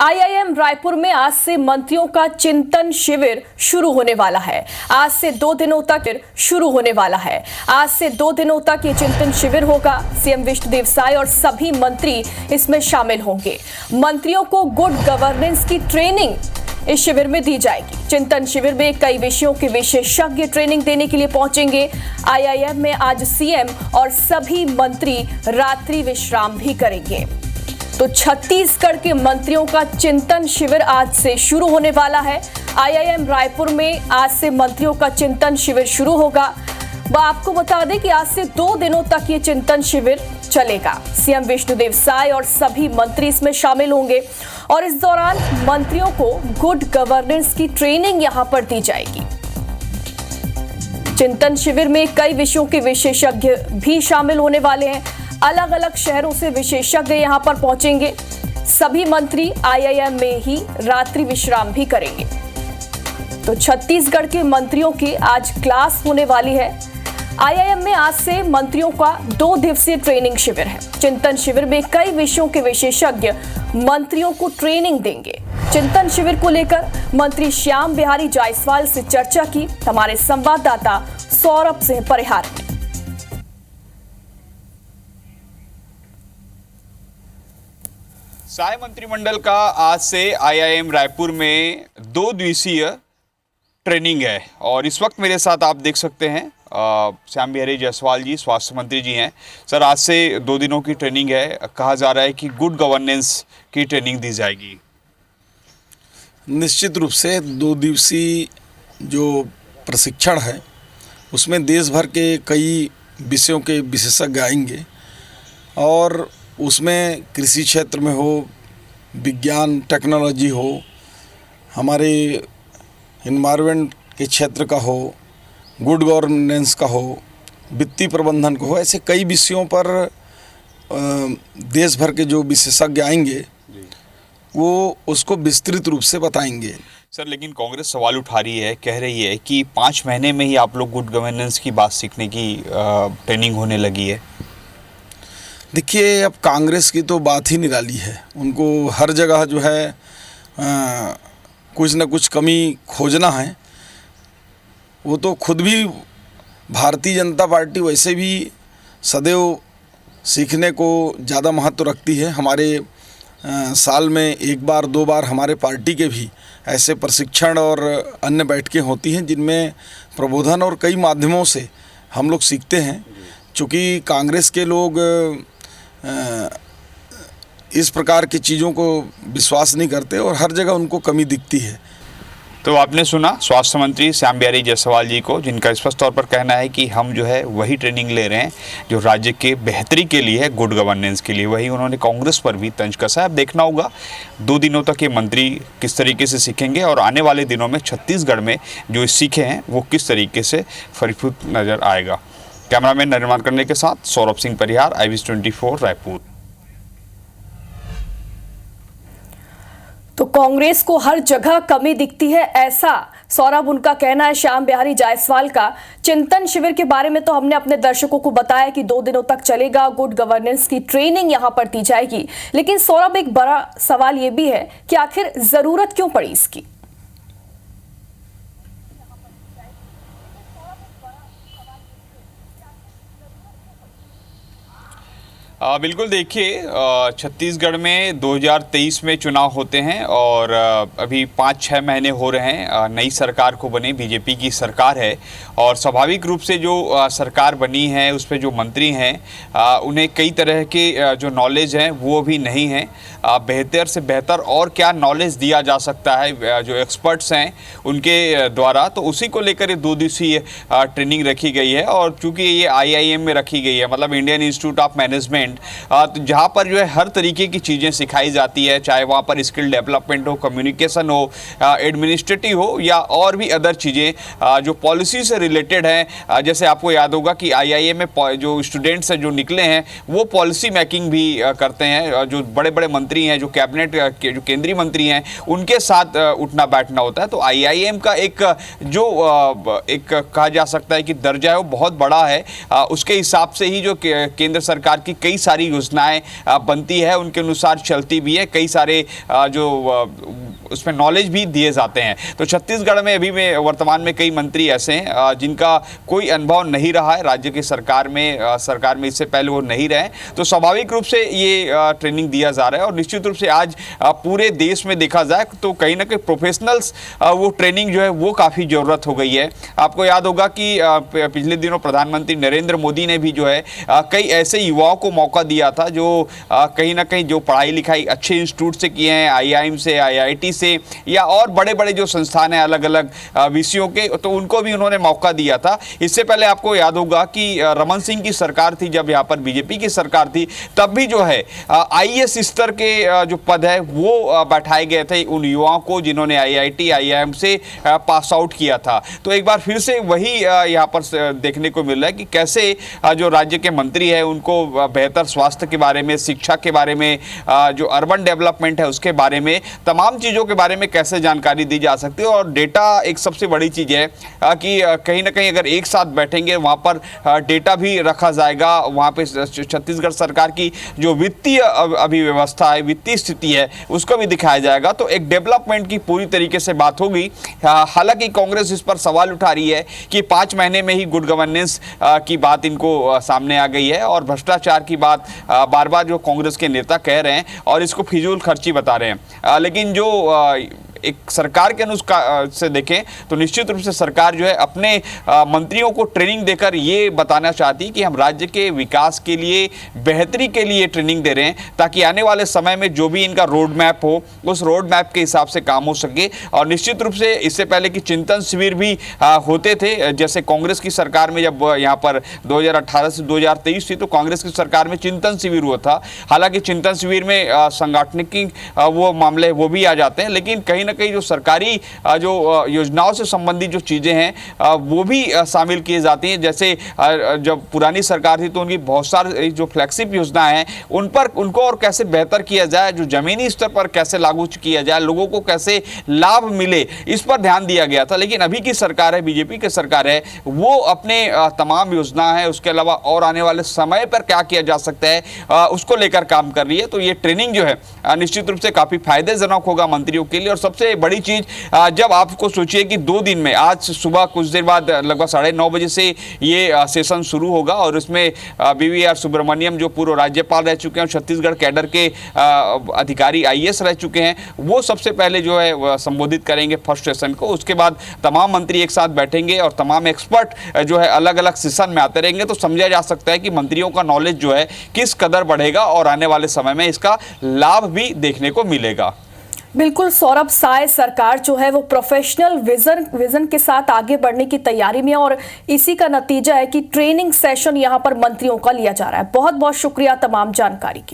IIM Raipur में आज से मंत्रियों का चिंतन शिविर शुरू होने वाला है। आज से 2 दिनों तक शुरू होने वाला है। आज से 2 दिनों तक ये चिंतन शिविर होगा। सीएम विष्णुदेव साय और सभी मंत्री इसमें शामिल होंगे। मंत्रियों को गुड गवर्नेंस की ट्रेनिंग इस शिविर में दी जाएगी। चिंतन शिविर में कई विषयों के विशेषज्ञ ट्रेनिंग देने के लिए पहुंचेंगे। आईआईएम में आज सीएम और सभी मंत्री रात्रि विश्राम भी करेंगे। तो छत्तीसगढ़ के मंत्रियों का चिंतन शिविर आज से शुरू होने वाला है। आईआईएम रायपुर में आज से मंत्रियों का चिंतन शिविर शुरू होगा। आपको बता दें कि आज से 2 दिनों तक ये चिंतन शिविर चलेगा। सीएम विष्णुदेव साय और सभी मंत्री इसमें शामिल होंगे और इस दौरान मंत्रियों को गुड गवर्नेंस की ट्रेनिंग यहां पर दी जाएगी। चिंतन शिविर में कई विषयों के विशेषज्ञ भी शामिल होने वाले हैं। अलग अलग शहरों से विशेषज्ञ यहां पर पहुंचेंगे। सभी मंत्री आईआईएम में ही रात्रि विश्राम भी करेंगे। तो छत्तीसगढ़ के मंत्रियों की आज क्लास होने वाली है। आईआईएम में आज से मंत्रियों का 2 दिवसीय ट्रेनिंग शिविर है। चिंतन शिविर में कई विषयों के विशेषज्ञ मंत्रियों को ट्रेनिंग देंगे। चिंतन शिविर को लेकर मंत्री श्याम बिहारी जायसवाल से चर्चा की हमारे संवाददाता सौरभ सिंह परिहार ने। साय मंत्रिमंडल का आज से आईआईएम रायपुर में 2 दिवसीय ट्रेनिंग है और इस वक्त मेरे साथ आप देख सकते हैं श्याम बिहारी जायसवाल जी, स्वास्थ्य मंत्री जी हैं। सर, आज से 2 दिनों की ट्रेनिंग है। कहा जा रहा है कि गुड गवर्नेंस की ट्रेनिंग दी जाएगी। निश्चित रूप से 2 दिवसीय जो प्रशिक्षण है उसमें देश भर के कई विषयों के विशेषज्ञ आएंगे और उसमें कृषि क्षेत्र में हो, विज्ञान टेक्नोलॉजी हो, हमारे इन्वायरमेंट के क्षेत्र का हो, गुड गवर्नेंस का हो, वित्तीय प्रबंधन का हो, ऐसे कई विषयों पर देश भर के जो विशेषज्ञ आएंगे वो उसको विस्तृत रूप से बताएंगे। सर, लेकिन कांग्रेस सवाल उठा रही है, कह रही है कि 5 महीने में ही आप लोग गुड गवर्नेंस की बात सीखने की ट्रेनिंग होने लगी है। देखिए, अब कांग्रेस की तो बात ही निराली है। उनको हर जगह जो है कुछ न कुछ कमी खोजना है। वो तो खुद भी भारतीय जनता पार्टी वैसे भी सदैव सीखने को ज़्यादा महत्व रखती है। हमारे साल में 1 बार 2 बार हमारे पार्टी के भी ऐसे प्रशिक्षण और अन्य बैठकें होती हैं जिनमें प्रबोधन और कई माध्यमों से हम लोग सीखते हैं। चूँकि कांग्रेस के लोग इस प्रकार की चीज़ों को विश्वास नहीं करते और हर जगह उनको कमी दिखती है। तो आपने सुना स्वास्थ्य मंत्री श्याम बिहारी जायसवाल जी को, जिनका स्पष्ट तौर पर कहना है कि हम जो है वही ट्रेनिंग ले रहे हैं जो राज्य के बेहतरी के लिए है, गुड गवर्नेंस के लिए। वही उन्होंने कांग्रेस पर भी तंज कसा है। अब देखना होगा 2 दिनों तक ये मंत्री किस तरीके से सीखेंगे और आने वाले दिनों में छत्तीसगढ़ में जो सीखे हैं वो किस तरीके से फलीभूत नजर आएगा। कैमरामैन निर्माण करने के साथ सौरभ सिंह परिहार, IBC 24 रायपुर। तो कांग्रेस को हर जगह कमी दिखती है, ऐसा सौरभ उनका कहना है। श्याम बिहारी जायसवाल का चिंतन शिविर के बारे में तो हमने अपने दर्शकों को बताया कि 2 दिनों तक चलेगा। गुड गवर्नेंस की ट्रेनिंग यहां पर दी जाएगी। लेकिन सौरभ, एक बड़ा सवाल यह भी है कि आखिर जरूरत क्यों पड़ी इसकी? बिल्कुल, देखिए, छत्तीसगढ़ में 2023 में चुनाव होते हैं और अभी 5-6 महीने हो रहे हैं नई सरकार को बने। बीजेपी की सरकार है और स्वाभाविक रूप से जो सरकार बनी है उस पर जो मंत्री हैं उन्हें कई तरह के जो नॉलेज हैं वो भी नहीं है। बेहतर से बेहतर और क्या नॉलेज दिया जा सकता है जो एक्सपर्ट्स हैं उनके द्वारा, तो उसी को लेकर ये 2 दिवसीय ट्रेनिंग रखी गई है। और चूँकि ये आईआईएम में रखी गई है, मतलब इंडियन इंस्टीट्यूट ऑफ मैनेजमेंट, तो जहाँ पर जो है हर तरीके की चीज़ें सिखाई जाती है, चाहे वहाँ पर स्किल डेवलपमेंट हो, कम्युनिकेशन हो, एडमिनिस्ट्रेटिव हो या और भी अदर चीज़ें जो पॉलिसी से रिलेटेड हैं। जैसे आपको याद होगा कि आईआईएम में जो स्टूडेंट्स हैं जो निकले हैं वो पॉलिसी मेकिंग भी करते हैं। जो बड़े बड़े मंत्री मंत्री हैं, जो कैबिनेट के जो केंद्रीय मंत्री हैं, उनके साथ उठना बैठना होता है। तो आईआईएम का एक जो एक कहा जा सकता है कि दर्जा है वो बहुत बड़ा है। उसके हिसाब से ही जो केंद्र सरकार की कई सारी योजनाएं बनती है, उनके अनुसार चलती भी है। कई सारे जो उसमें नॉलेज भी दिए जाते हैं। तो छत्तीसगढ़ में अभी में वर्तमान में कई मंत्री ऐसे हैं जिनका कोई अनुभव नहीं रहा है राज्य की सरकार में इससे पहले वो नहीं रहे। तो स्वाभाविक रूप से ये ट्रेनिंग दिया जा रहा है और निश्चित रूप से आज पूरे देश में देखा जाए तो कहीं ना कहीं प्रोफेशनल्स वो ट्रेनिंग जो है वो काफ़ी ज़रूरत हो गई है। आपको याद होगा कि पिछले दिनों प्रधानमंत्री नरेंद्र मोदी ने भी जो है कई ऐसे युवाओं को मौका दिया था जो कहीं ना कहीं जो पढ़ाई लिखाई अच्छे इंस्टीट्यूट से किए हैं, आईआईएम से, आईआईटी से या और बड़े बड़े जो संस्थान हैं अलग अलग विषयों के, तो उनको भी उन्होंने मौका दिया था। इससे पहले आपको याद होगा कि रमन सिंह की सरकार थी, जब यहाँ पर बीजेपी की सरकार थी, तब भी जो है आईएएस स्तर के जो पद है वो बैठाए गए थे उन युवाओं को जिन्होंने आईआईटी, आईआईएम से पास आउट किया था। तो एक बार फिर से वही यहाँ पर देखने को मिल रहा है कि कैसे जो राज्य के मंत्री है उनको बेहतर स्वास्थ्य के बारे में, शिक्षा के बारे में, जो अर्बन डेवलपमेंट है उसके बारे में, तमाम चीज़ों के बारे में कैसे जानकारी दी जा सकती है। और डेटा एक सबसे बड़ी चीज़ है कि कहीं ना कहीं अगर एक साथ बैठेंगे वहाँ पर डेटा भी रखा जाएगा। वहाँ पे छत्तीसगढ़ सरकार की जो वित्तीय अभी व्यवस्था है, वित्तीय स्थिति है, उसको भी दिखाया जाएगा। तो एक डेवलपमेंट की पूरी तरीके से बात होगी। हालांकि कांग्रेस इस पर सवाल उठा रही है कि 5 महीने में ही गुड गवर्नेंस की बात इनको सामने आ गई है और भ्रष्टाचार की बात बार बार जो कांग्रेस के नेता कह रहे हैं और इसको फिजूल खर्ची बता रहे हैं। लेकिन जो एक सरकार के अनुसार से देखें तो निश्चित रूप से सरकार जो है अपने मंत्रियों को ट्रेनिंग देकर ये बताना चाहती है कि हम राज्य के विकास के लिए, बेहतरी के लिए ट्रेनिंग दे रहे हैं, ताकि आने वाले समय में जो भी इनका रोड मैप हो उस रोड मैप के हिसाब से काम हो सके। और निश्चित रूप से इससे पहले कि चिंतन शिविर भी होते थे, जैसे कांग्रेस की सरकार में जब यहाँ पर 2018 से 2023 थी तो कांग्रेस की सरकार में चिंतन शिविर हुआ था। हालांकि चिंतन शिविर में संगठनिक वो मामले वो भी आ जाते हैं, लेकिन कहीं कई जो सरकारी जो योजनाओं से संबंधित जो चीजें हैं वो भी शामिल किए जाती हैं। जैसे जब पुरानी सरकार थी तो उनकी बहुत सारी जो फ्लैगशिप योजनाएं हैं उनको और कैसे बेहतर किया जाए, जो जमीनी स्तर पर कैसे लागू किया जाए, लोगों को कैसे लाभ मिले, इस पर ध्यान दिया गया था। लेकिन अभी की सरकार है, बीजेपी की सरकार है, वो अपने तमाम योजना है उसके अलावा और आने वाले समय पर क्या किया जा सकता है उसको लेकर काम कर रही है। तो ये ट्रेनिंग जो है निश्चित रूप से काफी फायदेजनक होगा मंत्रियों के लिए। और सबसे बड़ी चीज, जब आपको सोचिए कि 2 दिन में, आज सुबह कुछ देर बाद लगभग 9:30 बजे से ये सेशन शुरू होगा और उसमें BVR सुब्रमण्यम जो पूर्व राज्यपाल रह चुके हैं, छत्तीसगढ़ कैडर के अधिकारी IAS रह चुके हैं, वो सबसे पहले जो है संबोधित करेंगे फर्स्ट सेशन को। उसके बाद तमाम मंत्री एक साथ बैठेंगे और तमाम एक्सपर्ट जो है अलग अलग सेशन में आते रहेंगे। तो समझा जा सकता है कि मंत्रियों का नॉलेज जो है किस कदर बढ़ेगा और आने वाले समय में इसका लाभ भी देखने को मिलेगा। बिल्कुल सौरभ, साय सरकार जो है वो प्रोफेशनल विजन के साथ आगे बढ़ने की तैयारी में, और इसी का नतीजा है कि ट्रेनिंग सेशन यहां पर मंत्रियों का लिया जा रहा है। बहुत बहुत शुक्रिया तमाम जानकारी के लिए।